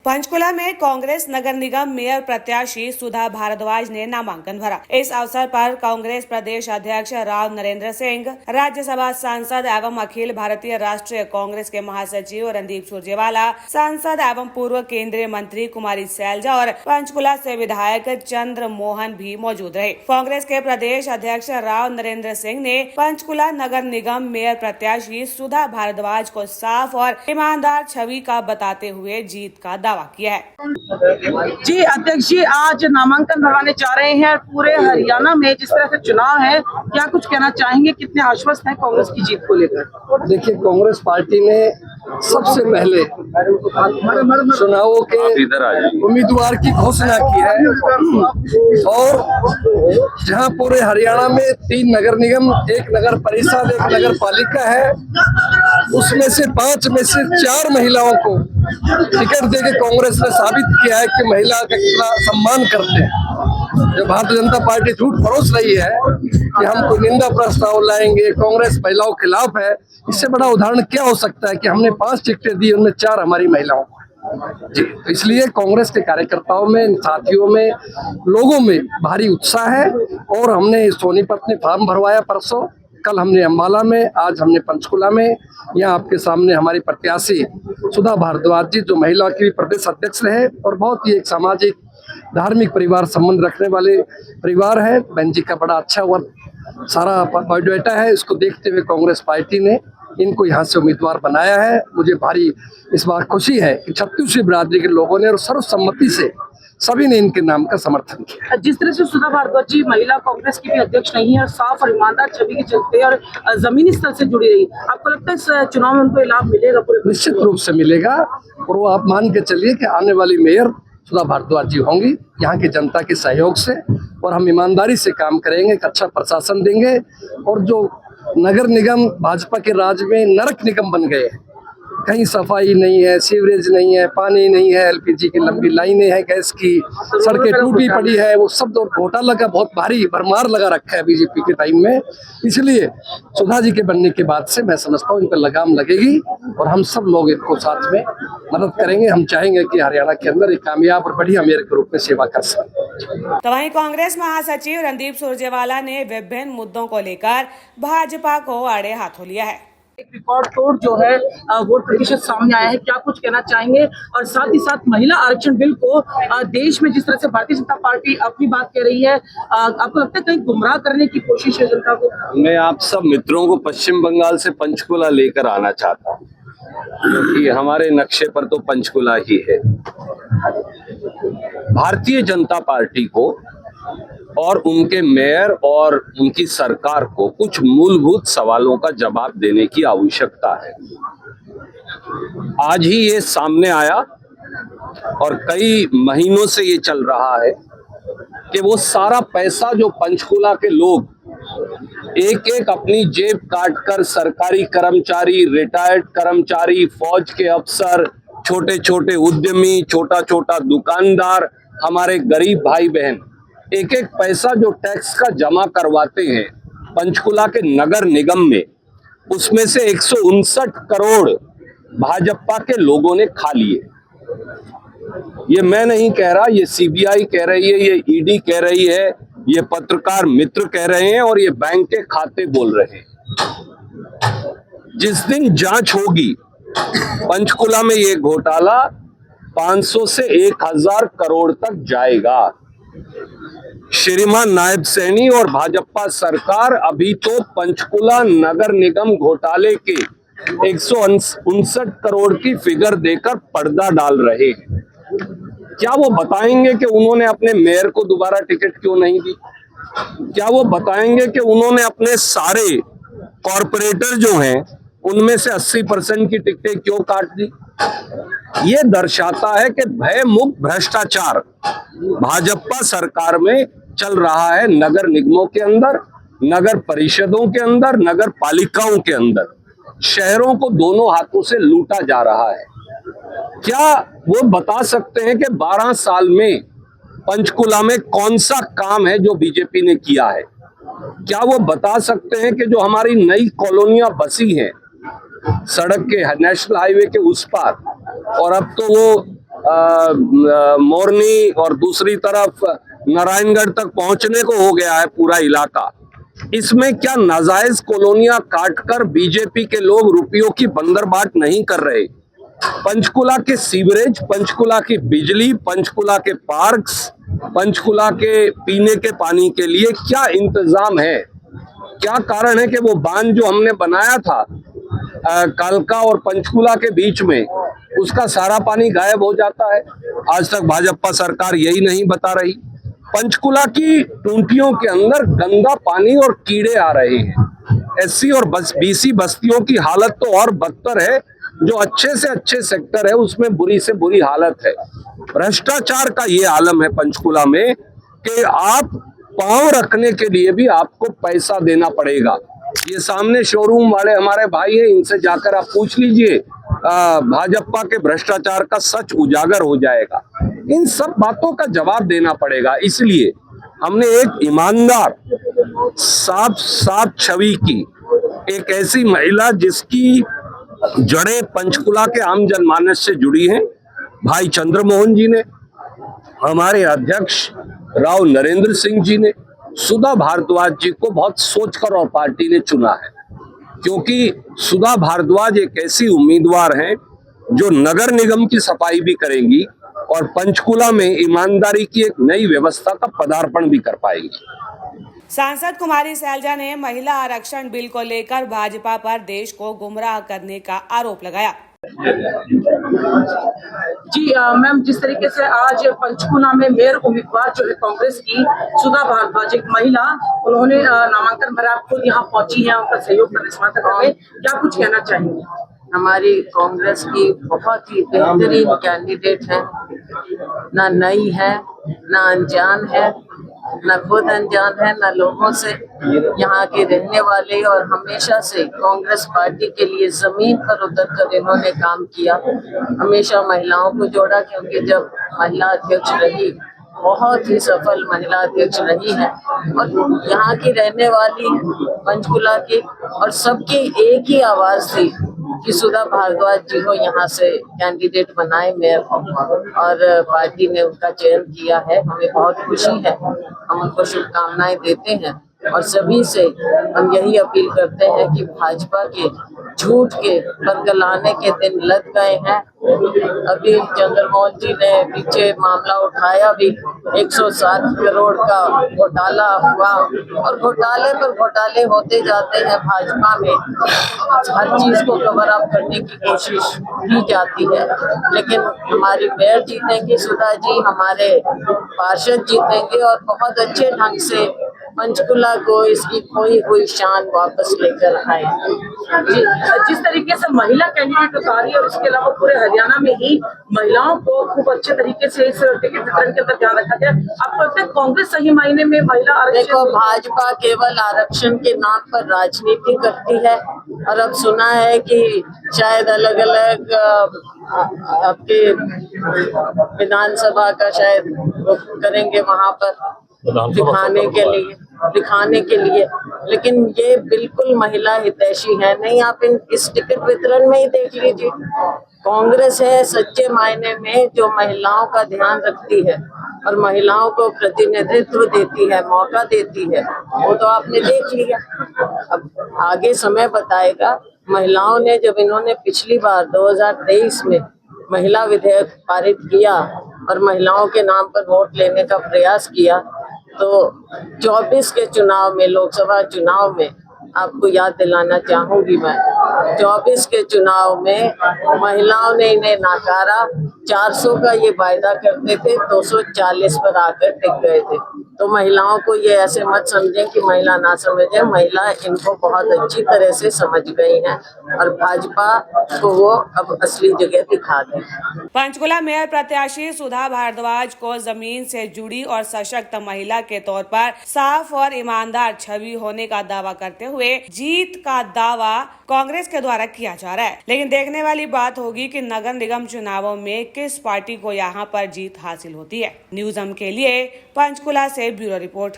पंचकुला में कांग्रेस नगर निगम मेयर प्रत्याशी सुधा भारद्वाज ने नामांकन भरा। इस अवसर पर कांग्रेस प्रदेश अध्यक्ष राव नरेंद्र सिंह, राज्यसभा सांसद एवं अखिल भारतीय राष्ट्रीय कांग्रेस के महासचिव रणदीप सुरजेवाला, सांसद एवं पूर्व केंद्रीय मंत्री कुमारी सैलजा और पंचकुला से विधायक चंद्र मोहन भी मौजूद रहे। कांग्रेस के प्रदेश अध्यक्ष राव नरेंद्र सिंह ने पंचकुला नगर निगम मेयर प्रत्याशी सुधा भारद्वाज को साफ और ईमानदार छवि का बताते हुए जीत का दावा किया है। जी अध्यक्ष जी, आज नामांकन भरवाने जा रहे हैं। पूरे हरियाणा में जिस तरह से चुनाव है, क्या कुछ कहना चाहेंगे? कितने आश्वस्त हैं कांग्रेस की जीत को लेकर? देखिए, कांग्रेस पार्टी ने सबसे पहले चुनावों के उम्मीदवार की घोषणा की है और जहां पूरे हरियाणा में 3 नगर निगम, 1 नगर परिषद, 1 नगर पालिका है, उसमें से 5 में से 4 महिलाओं को टिकट देके कांग्रेस ने साबित किया है कि महिला का कितना सम्मान करते हैं। जो भारतीय जनता पार्टी झूठ परोस रही है कि हम कोई निंदा प्रस्ताव लाएंगे, कांग्रेस महिलाओं के खिलाफ है, इससे बड़ा उदाहरण क्या हो सकता है कि हमने 5 टिकटें दी, उनमें 4 हमारी महिलाओं को। जी, तो इसलिए कांग्रेस के कार्यकर्ताओं में, साथियों में, लोगों में भारी उत्साह है। और हमने सोनीपत में फॉर्म भरवाया परसों, कल हमने अम्बाला में, आज हमने पंचकुला में। यहाँ आपके सामने हमारी प्रत्याशी सुधा भारद्वाज जी, जो महिला की प्रदेश अध्यक्ष रहे और बहुत ही एक सामाजिक धार्मिक परिवार संबंध रखने वाले परिवार है। बहन जी का बड़ा अच्छा वर्क सारा बायोडाटा है। इसको देखते हुए कांग्रेस पार्टी ने इनको यहाँ से उम्मीदवार बनाया है। मुझे भारी इस बार खुशी है कि छत्तीसवीं बिरादरी के लोगों ने और सर्वसम्मति से सभी ने इनके नाम का समर्थन किया। जिस तरह से सुधा भारद्वाज जी महिला कांग्रेस की भी अध्यक्ष नहीं है और साफ और ईमानदार छवि के चलते और जमीनी स्तर से जुड़ी रही, आपको लगता है इस चुनाव में उनको लाभ मिलेगा? निश्चित रूप से मिलेगा। और वो आप मान के चलिए कि आने वाली मेयर सुधा भारद्वाज जी होंगी, यहाँ की जनता के सहयोग से। और हम ईमानदारी से काम करेंगे, एक अच्छा प्रशासन देंगे। और जो नगर निगम भाजपा के राज में नरक निगम बन गए हैं, कहीं सफाई नहीं है, सीवरेज नहीं है, पानी नहीं है, एलपीजी की लंबी लाइनें हैं, गैस की सड़कें टूटी पड़ी है, वो सब और घोटाला का बहुत भारी भरमार लगा रखा है बीजेपी के टाइम में। इसलिए सुधा जी के बनने के बाद से मैं समझता हूँ इन पर लगाम लगेगी और हम सब लोग इनको साथ में मदद करेंगे। हम चाहेंगे कि हरियाणा के अंदर एक कामयाब और बढ़िया मेयर के रूप में सेवा कर सकें। तो वहीं कांग्रेस महासचिव रणदीप सुरजेवाला ने विभिन्न मुद्दों को लेकर भाजपा को आड़े हाथों लिया है। एक रिकॉर्ड तोड़ जो है वोट प्रतिशत सामने आया है, क्या कुछ कहना चाहेंगे? और साथ ही साथ महिला आरक्षण बिल को देश में जिस तरह से भारतीय जनता पार्टी अपनी बात कह रही है, आपको लगता है कहीं गुमराह करने की कोशिश है जनता को? मैं आप सब मित्रों को पश्चिम बंगाल से पंचकुला लेकर आना चाहता हूँ, क्योंकि हमारे नक्शे पर तो पंचकुला ही है। भारतीय जनता पार्टी को और उनके मेयर और उनकी सरकार को कुछ मूलभूत सवालों का जवाब देने की आवश्यकता है। आज ही ये सामने आया और कई महीनों से ये चल रहा है कि वो सारा पैसा जो पंचकुला के लोग एक एक अपनी जेब काटकर, सरकारी कर्मचारी, रिटायर्ड कर्मचारी, फौज के अफसर, छोटे छोटे उद्यमी, छोटा छोटा दुकानदार, हमारे गरीब भाई बहन एक एक पैसा जो टैक्स का जमा करवाते हैं पंचकुला के नगर निगम में, उसमें से 159 करोड़ भाजपा के लोगों ने खा लिए। ये मैं नहीं कह रहा, ये सीबीआई कह रही है, ये ईडी कह रही है, ये पत्रकार मित्र कह रहे हैं और ये बैंक के खाते बोल रहे हैं। जिस दिन जांच होगी पंचकुला में ये घोटाला 500 से 1000 करोड़ तक जाएगा। श्रीमान नायब सैनी और भाजपा सरकार अभी तो पंचकुला नगर निगम घोटाले के 159 करोड़ की फिगर देकर पर्दा डाल रहे हैं। क्या वो बताएंगे कि उन्होंने अपने मेयर को दोबारा टिकट क्यों नहीं दी? क्या वो बताएंगे कि उन्होंने अपने सारे कॉरपोरेटर जो हैं उनमें से 80% की टिकटें क्यों काट दी? ये दर्शाता है कि भय मुक्त भ्रष्टाचार भाजपा सरकार में चल रहा है, नगर निगमों के अंदर, नगर परिषदों के अंदर, नगर पालिकाओं के अंदर। शहरों को दोनों हाथों से लूटा जा रहा है। क्या वो बता सकते हैं कि 12 साल में पंचकुला में कौन सा काम है जो बीजेपी ने किया है? क्या वो बता सकते हैं कि जो हमारी नई कॉलोनियां बसी हैं सड़क के, नेशनल हाईवे के उस पार, और अब तो वो मोरनी और दूसरी तरफ नारायणगढ़ तक पहुंचने को हो गया है पूरा इलाका। इसमें क्या नाजायज कॉलोनियां काटकर बीजेपी के लोग रुपयों की बंदरबाट नहीं कर रहे? पंचकुला के सीवरेज, पंचकुला की बिजली, पंचकुला के पार्क्स, पंचकुला के पीने के पानी के लिए क्या इंतजाम है? क्या कारण है कि वो बांध जो हमने बनाया था कालका और पंचकुला के बीच में, उसका सारा पानी गायब हो जाता है? आज तक भाजपा सरकार यही नहीं बता रही। पंचकुला की टूंटियों के अंदर गंदा पानी और कीड़े आ रहे हैं। एससी और बीसी बस्तियों की हालत तो और बदतर है। जो अच्छे से अच्छे सेक्टर है उसमें बुरी से बुरी हालत है। भ्रष्टाचार का ये आलम है पंचकुला में कि आप पांव रखने के लिए भी आपको पैसा देना पड़ेगा। ये सामने शोरूम वाले हमारे भाई हैं, इनसे जाकर आप पूछ लीजिए, भाजपा के भ्रष्टाचार का सच उजागर हो जाएगा। इन सब बातों का जवाब देना पड़ेगा। इसलिए हमने एक ईमानदार, साफ छवि की एक ऐसी महिला जिसकी जड़ें पंचकुला के आम जनमानस से जुड़ी हैं, भाई चंद्रमोहन जी ने, हमारे अध्यक्ष राव नरेंद्र सिंह जी ने, सुधा भारद्वाज जी को बहुत सोचकर और पार्टी ने चुना है, क्योंकि सुधा भारद्वाज एक ऐसी उम्मीदवार हैं जो नगर निगम की सफाई भी करेंगी और पंचकुला में ईमानदारी की एक नई व्यवस्था का पदार्पण भी कर पाएंगी। सांसद कुमारी सैलजा ने महिला आरक्षण बिल को लेकर भाजपा पर देश को गुमराह करने का आरोप लगाया। जी मैम, जिस तरीके से आज पंचकुला में मेयर उम्मीदवार जो है कांग्रेस की सुधा भारद्वाज, एक महिला, उन्होंने नामांकन भरा, आप खुद यहाँ पहुंची हैं उनका सहयोग करने समर्थन करने, क्या कुछ कहना चाहेंगे? हमारी कांग्रेस की बहुत ही बेहतरीन कैंडिडेट है, ना नई है, ना अनजान है, न खुद अनजान है, न लोगों से, यहाँ के रहने वाले, और हमेशा से कांग्रेस पार्टी के लिए जमीन पर उतर कर इन्होंने काम किया। हमेशा महिलाओं को जोड़ा, क्योंकि जब महिला अध्यक्ष रही, बहुत ही सफल महिला अध्यक्ष रही है, और यहाँ की रहने वाली पंचकुला की, और सबकी एक ही आवाज थी कि सुधा भारद्वाज जी को यहाँ से कैंडिडेट बनाए मेयर, और पार्टी ने उनका चयन किया है। हमें बहुत खुशी है, हम उनको शुभकामनाएं देते हैं, और सभी से हम यही अपील करते हैं कि भाजपा के झूठ के बरगलाने के दिन लग गए हैं। अभी चंद्रमोहन जी ने पीछे मामला उठाया भी, 107 करोड़ का घोटाला हुआ, और घोटाले पर घोटाले होते जाते हैं। भाजपा में हर चीज को कवर अप करने की कोशिश की जाती है, लेकिन हमारी मेयर जीतेंगी सुधा जी, हमारे पार्षद जीतेंगे, और बहुत अच्छे ढंग से पंचकुला को इसकी खोई हुई शान वापस लेकर आए। जी, जिस तरीके से महिला कैंडिडेट उतारी और उसके अलावा पूरे हरियाणा में ही महिलाओं को खूब अच्छे तरीके से इस टिकट वितरण के अंदर ध्यान रखा गया, आपको लगता है कांग्रेस सही मायने में महिला आरक्षण? देखो, भाजपा केवल आरक्षण के नाम पर राजनीति करती है, और अब सुना है कि शायद अलग अलग आपके विधानसभा का शायद करेंगे वहां पर दिखाने के लिए, लेकिन ये बिल्कुल महिला हितैषी है नहीं। आप इस टिकट वितरण में ही देख लीजिए, कांग्रेस है सच्चे मायने में जो महिलाओं का ध्यान रखती है और महिलाओं को प्रतिनिधित्व देती है, मौका देती है, वो तो आपने देख लिया। अब आगे समय बताएगा। महिलाओं ने, जब इन्होंने पिछली बार 2023 में महिला विधेयक पारित किया और महिलाओं के नाम पर वोट लेने का प्रयास किया, तो 24 के चुनाव में, लोकसभा चुनाव में, आपको याद दिलाना चाहूंगी मैं, 24 के चुनाव में महिलाओं ने इन्हें नकारा। 400 का ये वायदा करते थे, 240 पर आकर टिक गए थे। तो महिलाओं को ये ऐसे मत समझें कि महिला ना समझे, महिला इनको बहुत अच्छी तरह से समझ गई हैं, और भाजपा को वो अब असली जगह दिखा दें। पंचकुला मेयर प्रत्याशी सुधा भारद्वाज को जमीन से जुड़ी और सशक्त महिला के तौर पर साफ और ईमानदार छवि होने का दावा करते हुए जीत का दावा कांग्रेस के द्वारा किया जा रहा है, लेकिन देखने वाली बात होगी कि नगर निगम चुनावों में किस पार्टी को यहां पर जीत हासिल होती है। न्यूज़ हम के लिए पंचकुला से ब्यूरो रिपोर्ट।